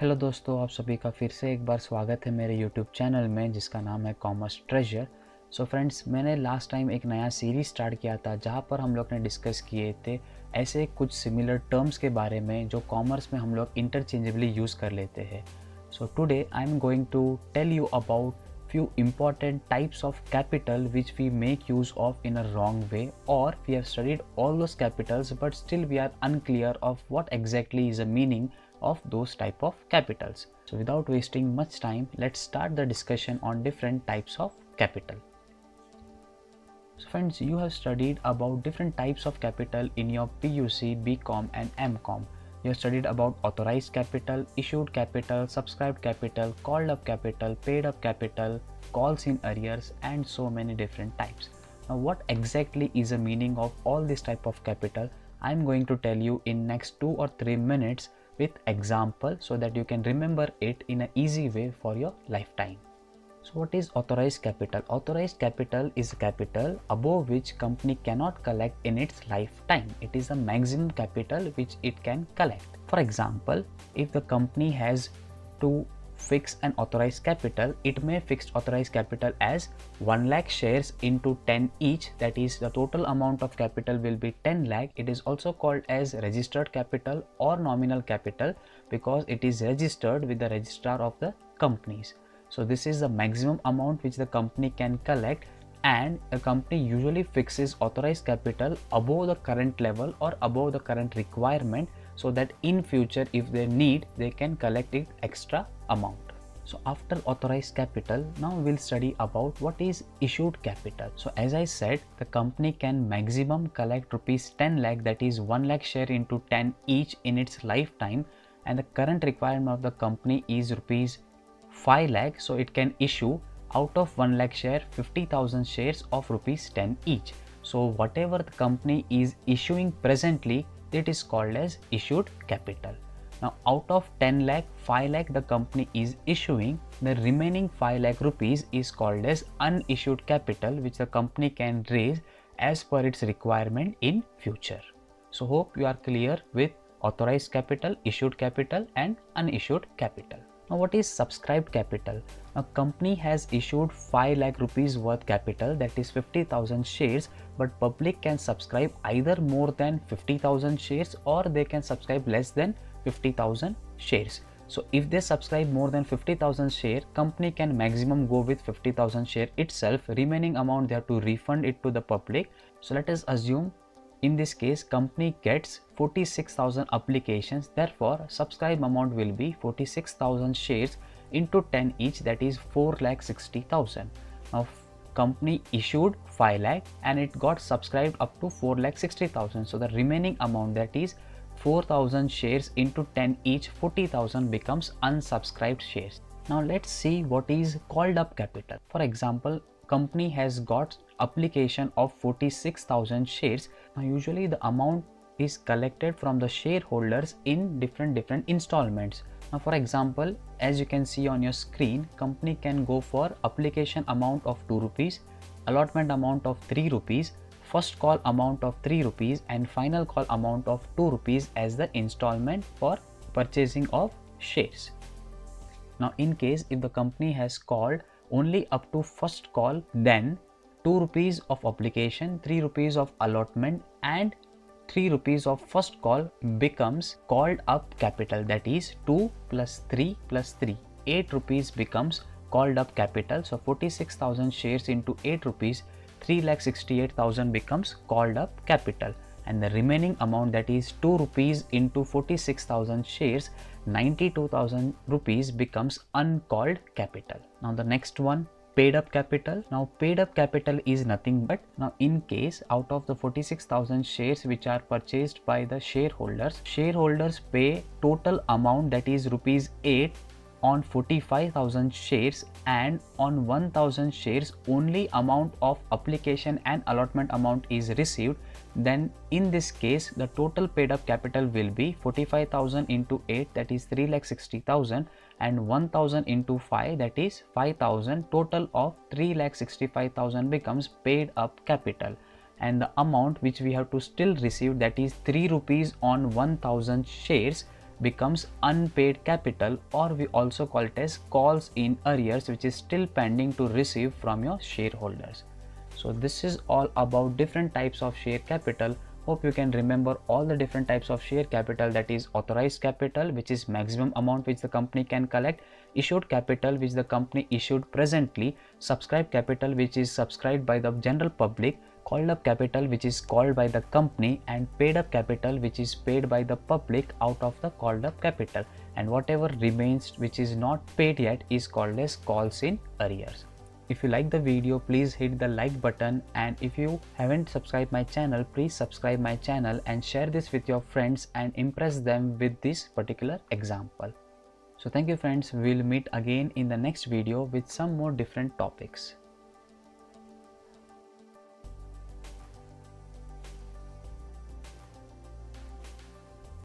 Hello दोस्तों, आप सभी का फिर से एक बार स्वागत है मेरे यूट्यूब चैनल में जिसका नाम है कॉमर्स ट्रेजर। सो फ्रेंड्स, मैंने लास्ट टाइम एक नया सीरीज स्टार्ट किया था जहाँ पर हम लोग ने डिस्कस किए थे ऐसे कुछ सिमिलर टर्म्स के बारे में जो कॉमर्स में हम लोग इंटरचेंजेबली यूज़ कर लेते हैं। So today I am going to tell you about few important types of capital which we make use of in a wrong way, or we have studied all those capitals but still we are unclear of what exactly is the meaning of those type of capitals. So without wasting much time, let's start the discussion on different types of capital. So friends, you have studied about different types of capital in your PUC, BCom and MCom. You have studied about authorized capital, issued capital, subscribed capital, called up capital, paid up capital, calls in arrears and so many different types. Now what exactly is the meaning of all this type of capital? I am going to tell you in next 2 or 3 minutes with example so that you can remember it in an easy way for your lifetime. So what is authorized capital? Authorized capital is capital above which company cannot collect in its lifetime. It is the maximum capital which it can collect. For example, if the company has to fix an authorized capital, it may fix authorized capital as 1 lakh shares into 10 each, that is the total amount of capital will be 10 lakh. It is also called as registered capital or nominal capital because it is registered with the registrar of the companies. So this is the maximum amount which the company can collect, and a company usually fixes authorized capital above the current level or above the current requirement so that in future if they need they can collect it extra amount. So after authorized capital, now we'll study about what is issued capital. So as I said, the company can maximum collect rupees 10 lakh, that is 1 lakh share into 10 each in its lifetime, and the current requirement of the company is rupees 5 lakh, so it can issue out of 1 lakh share 50,000 shares of rupees 10 each. So whatever the company is issuing presently, it is called as issued capital. Now out of 10 lakh, 5 lakh the company is issuing, the remaining 5 lakh rupees is called as unissued capital which the company can raise as per its requirement in future. So hope you are clear with authorized capital, issued capital and unissued capital. Now what is subscribed capital? A company has issued 5 lakh rupees worth capital, that is 50,000 shares, but public can subscribe either more than 50,000 shares or they can subscribe less than 50,000 shares. So if they subscribe more than 50,000 share, company can maximum go with 50,000 share itself. Remaining amount they have to refund it to the public. So let us assume in this case company gets 46,000 applications, therefore subscribe amount will be 46,000 shares into 10 each, that is 4,60,000. Now company issued 5 lakh and it got subscribed up to 4,60,000, so the remaining amount, that is 4,000 shares into 10 each, 40,000 becomes unsubscribed shares. Now let's see what is called up capital. For example, company has got application of 46,000 shares. Now usually the amount is collected from the shareholders in different installments. Now for example, as you can see on your screen, company can go for application amount of 2 rupees, allotment amount of 3 rupees, first call amount of 3 rupees and final call amount of 2 rupees as the installment for purchasing of shares. Now in case if the company has called only up to first call, then 2 rupees of application, 3 rupees of allotment and 3 rupees of first call becomes called up capital, that is 2 plus 3 plus 3, 8 rupees becomes called up capital. So 46,000 shares into 8 rupees, 3,68,000 becomes called up capital, and the remaining amount, that is 2 rupees into 46,000 shares, 92,000 rupees becomes uncalled capital. Now the next one, paid up capital. Now paid up capital is nothing but, now in case out of the 46,000 shares which are purchased by the shareholders pay total amount, that is rupees 8 on 45,000 shares, and on 1,000 shares only amount of application and allotment amount is received, then in this case the total paid up capital will be 45,000 into 8, that is 3,60,000, and 1,000 into 5, that is 5,000. Total of 3,65,000 becomes paid up capital, and the amount which we have to still receive, that is 3 rupees on 1,000 shares, becomes unpaid capital, or we also call it as calls in arrears, which is still pending to receive from your shareholders. So this is all about different types of share capital. Hope you can remember all the different types of share capital, that is authorized capital, which is maximum amount which the company can collect, issued capital, which the company issued presently, subscribed capital, which is subscribed by the general public, called up capital, which is called by the company, and paid up capital, which is paid by the public out of the called up capital, and whatever remains which is not paid yet is called as calls in arrears. If you like the video, please hit the like button, and if you haven't subscribed my channel, please subscribe my channel and share this with your friends and impress them with this particular example. So thank you friends, we'll meet again in the next video with some more different topics.